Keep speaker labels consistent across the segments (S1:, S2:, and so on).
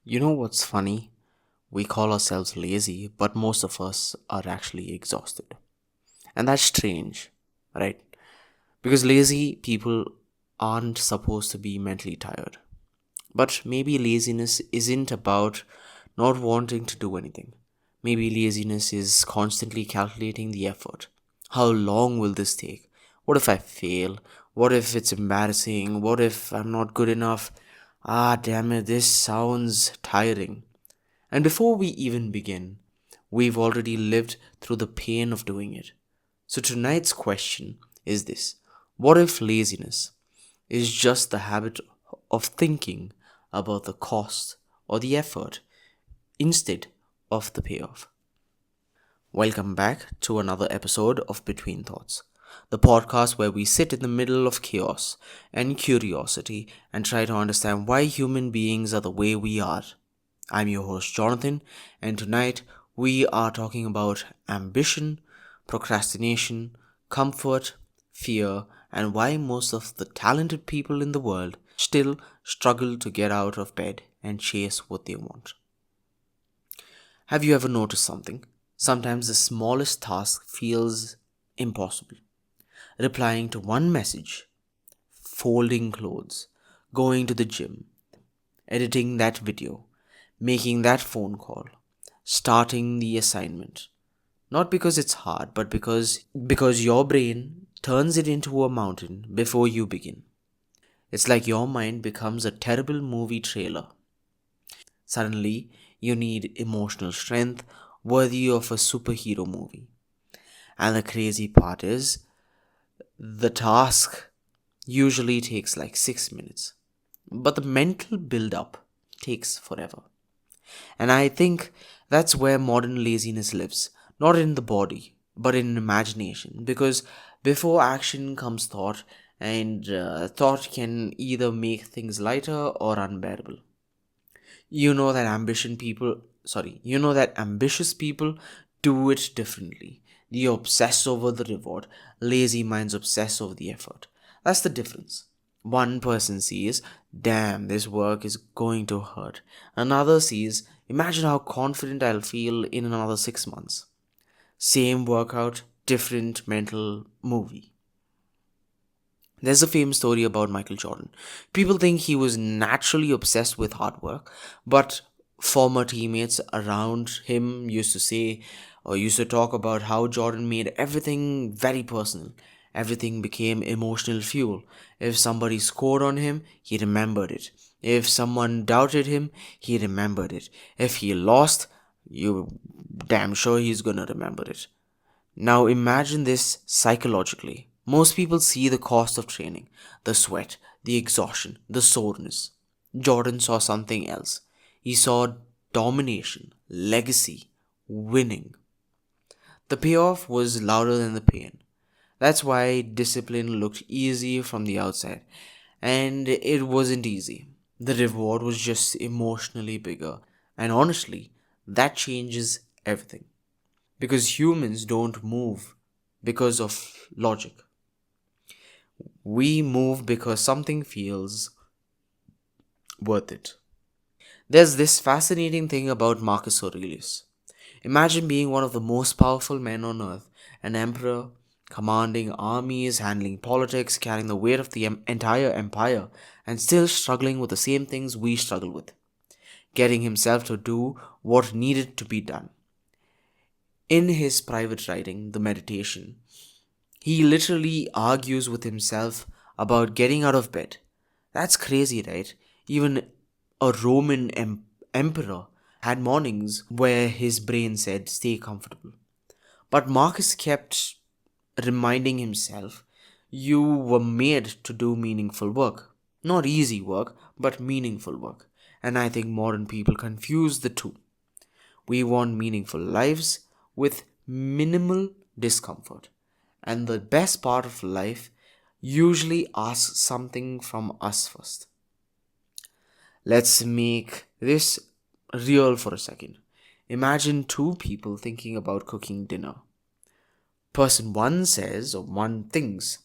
S1: You know what's funny? We call ourselves lazy, but most of us are actually exhausted. And that's strange, right? Because lazy people aren't supposed to be mentally tired. But maybe laziness isn't about not wanting to do anything. Maybe laziness is constantly calculating the effort. How long will this take? What if I fail? What if it's embarrassing? What if I'm not good enough? Ah, damn it, this sounds tiring. And before we even begin, we've already lived through the pain of doing it. So tonight's question is this: what if laziness is just the habit of thinking about the cost or the effort instead of the payoff? Welcome back to another episode of Between Thoughts, the podcast where we sit in the middle of chaos and curiosity and try to understand why human beings are the way we are. I'm your host, Jonathan, and tonight we are talking about ambition, procrastination, comfort, fear, and why most of the talented people in the world still struggle to get out of bed and chase what they want. Have you ever noticed something? Sometimes the smallest task feels impossible. Replying to one message, folding clothes, going to the gym, editing that video, making that phone call, starting the assignment. Not because it's hard, but because your brain turns it into a mountain before you begin. It's like your mind becomes a terrible movie trailer. Suddenly, you need emotional strength worthy of a superhero movie. And the crazy part is, the task usually takes like 6 minutes, but the mental build up takes forever. And I think that's where modern laziness lives, not in the body, but in imagination. Because before action comes thought, and thought can either make things lighter or unbearable. You know that ambitious people do it differently. They obsess over the reward, lazy minds obsess over the effort. That's the difference. One person sees, damn, this work is going to hurt. Another sees, imagine how confident I'll feel in another 6 months. Same workout, different mental movie. There's a famous story about Michael Jordan. People think he was naturally obsessed with hard work, but former teammates around him used to say or used to talk about how Jordan made everything very personal. Everything became emotional fuel. If somebody scored on him, he remembered it. If someone doubted him, he remembered it. If he lost, you damn sure he's gonna remember it. Now imagine this psychologically. Most people see the cost of training, the sweat, the exhaustion, the soreness. Jordan saw something else. He saw domination, legacy, winning. The payoff was louder than the pain. That's why discipline looked easy from the outside. And it wasn't easy. The reward was just emotionally bigger. And honestly, that changes everything. Because humans don't move because of logic. We move because something feels worth it. There's this fascinating thing about Marcus Aurelius. Imagine being one of the most powerful men on earth, an emperor, commanding armies, handling politics, carrying the weight of the entire empire, and still struggling with the same things we struggle with. Getting himself to do what needed to be done. In his private writing, The Meditation, he literally argues with himself about getting out of bed. That's crazy, right? Even a Roman emperor had mornings where his brain said, stay comfortable. But Marcus kept reminding himself, you were made to do meaningful work. Not easy work, but meaningful work. And I think modern people confuse the two. We want meaningful lives with minimal discomfort. And the best part of life usually asks something from us first. Let's make this real for a second. Imagine two people thinking about cooking dinner. Person one says, or one thinks,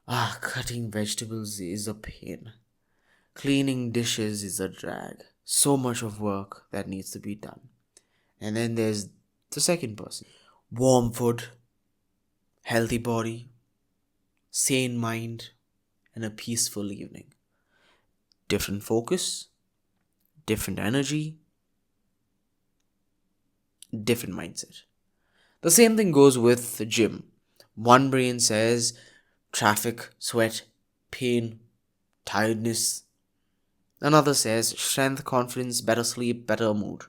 S1: cutting vegetables is a pain. Cleaning dishes is a drag. So much of work that needs to be done. And then there's the second person. Warm food, healthy body, sane mind, and a peaceful evening. Different focus, different energy, different mindset. The same thing goes with the gym. One brain says traffic, sweat, pain, tiredness. Another says strength, confidence, better sleep, better mood.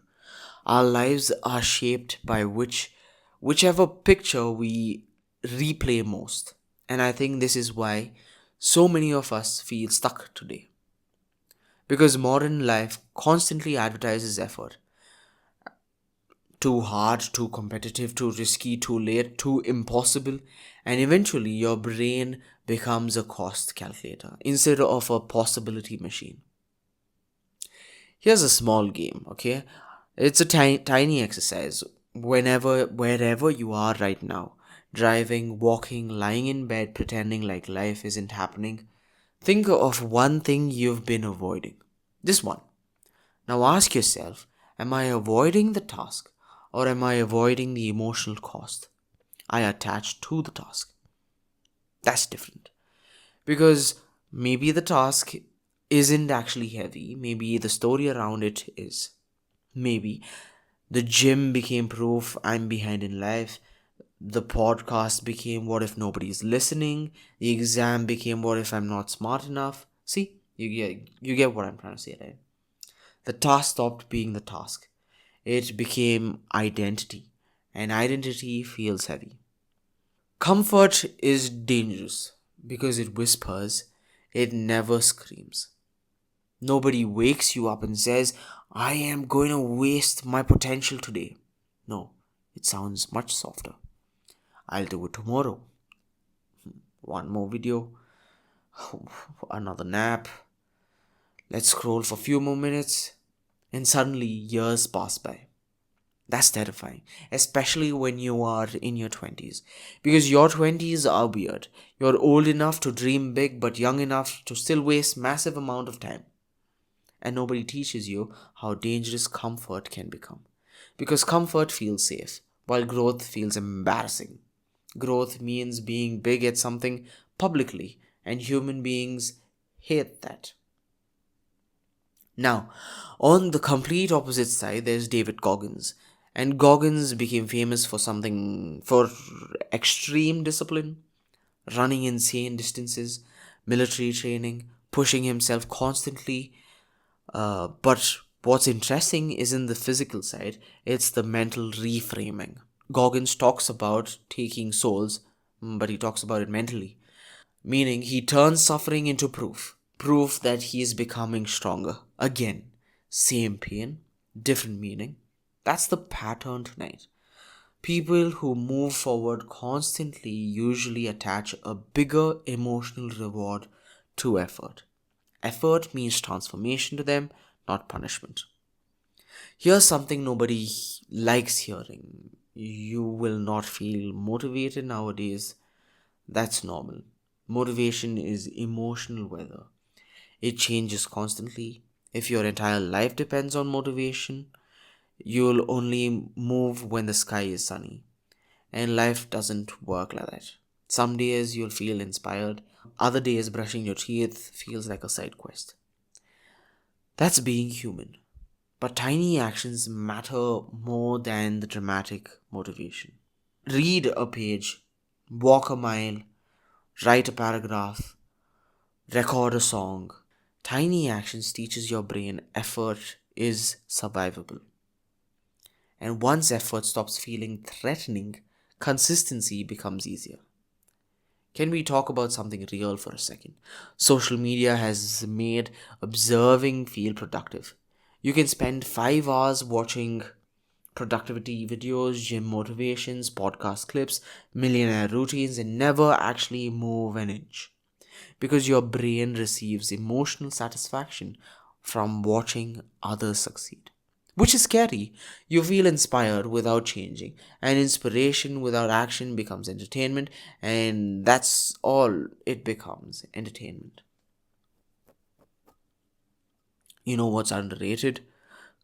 S1: Our lives are shaped by whichever picture we replay most. And I think this is why so many of us feel stuck today. Because modern life constantly advertises effort. Too hard, too competitive, too risky, too late, too impossible. And eventually your brain becomes a cost calculator instead of a possibility machine. Here's a small game, okay? It's a tiny exercise. Wherever you are right now, driving, walking, lying in bed, pretending like life isn't happening, think of one thing you've been avoiding. Just one. Now ask yourself, am I avoiding the task or am I avoiding the emotional cost I attach to the task? That's different. Because maybe the task isn't actually heavy, maybe the story around it is. Maybe the gym became proof I'm behind in life. The podcast became what if nobody's listening. The exam became what if I'm not smart enough. See, you get what I'm trying to say, right? The task stopped being the task. It became identity, and identity feels heavy. Comfort is dangerous because it whispers, it never screams. Nobody wakes you up and says, I am going to waste my potential today. No, it sounds much softer. I'll do it tomorrow. One more video, another nap. Let's scroll for a few more minutes. And suddenly years pass by. That's terrifying, especially when you are in your 20s. Because your 20s are weird. You're old enough to dream big, but young enough to still waste massive amount of time. And nobody teaches you how dangerous comfort can become. Because comfort feels safe, while growth feels embarrassing. Growth means being big at something publicly, and human beings hate that. Now, on the complete opposite side, there's David Goggins. And Goggins became famous for extreme discipline, running insane distances, military training, pushing himself constantly. But what's interesting isn't the physical side, it's the mental reframing. Goggins talks about taking souls, but he talks about it mentally. Meaning, he turns suffering into proof that he is becoming stronger. Again, same pain, different meaning. That's the pattern tonight. People who move forward constantly usually attach a bigger emotional reward to effort. Effort means transformation to them, not punishment. Here's something nobody likes hearing. You will not feel motivated nowadays. That's normal. Motivation is emotional weather. It changes constantly. If your entire life depends on motivation, you'll only move when the sky is sunny. And life doesn't work like that. Some days you'll feel inspired, other days brushing your teeth feels like a side quest. That's being human. But tiny actions matter more than the dramatic motivation. Read a page, walk a mile, write a paragraph, record a song. Tiny actions teaches your brain effort is survivable. And once effort stops feeling threatening, consistency becomes easier. Can we talk about something real for a second? Social media has made observing feel productive. You can spend 5 hours watching productivity videos, gym motivations, podcast clips, millionaire routines, and never actually move an inch. Because your brain receives emotional satisfaction from watching others succeed. Which is scary. You feel inspired without changing, and inspiration without action becomes entertainment, and that's all it becomes entertainment. You know what's underrated?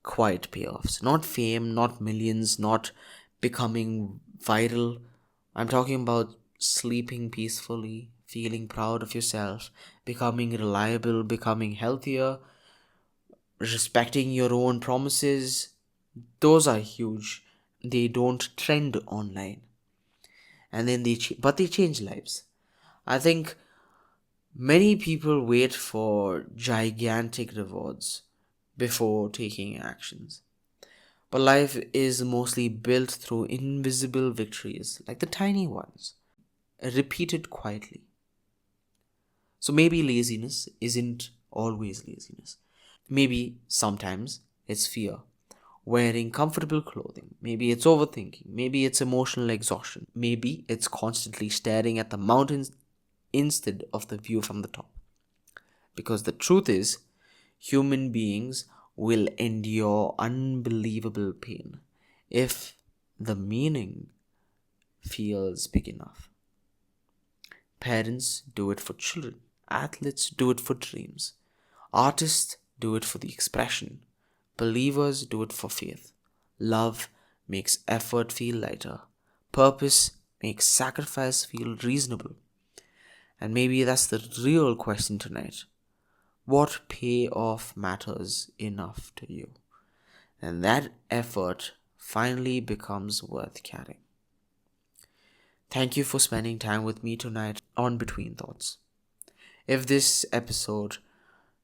S1: Quiet payoffs. Not fame, not millions, not becoming viral. I'm talking about sleeping peacefully, feeling proud of yourself, becoming reliable, becoming healthier, respecting your own promises. Those are huge. They don't trend online. And then but they change lives. I think many people wait for gigantic rewards before taking actions. But life is mostly built through invisible victories, like the tiny ones, repeated quietly. So maybe laziness isn't always laziness. Maybe sometimes it's fear, wearing comfortable clothing. Maybe it's overthinking. Maybe it's emotional exhaustion. Maybe it's constantly staring at the mountains instead of the view from the top. Because the truth is, human beings will endure unbelievable pain if the meaning feels big enough. Parents do it for children, athletes do it for dreams, artists do it for the expression, believers do it for faith. Love makes effort feel lighter, purpose makes sacrifice feel reasonable. And maybe that's the real question tonight. What payoff matters enough to you? And that effort finally becomes worth carrying. Thank you for spending time with me tonight on Between Thoughts. If this episode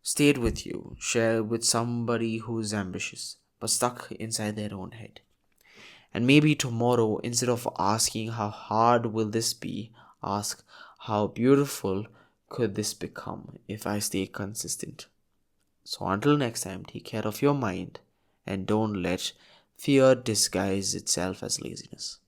S1: stayed with you, share with somebody who's ambitious but stuck inside their own head. And maybe tomorrow, instead of asking how hard will this be, ask how beautiful could this become if I stay consistent. So until next time, take care of your mind and don't let fear disguise itself as laziness.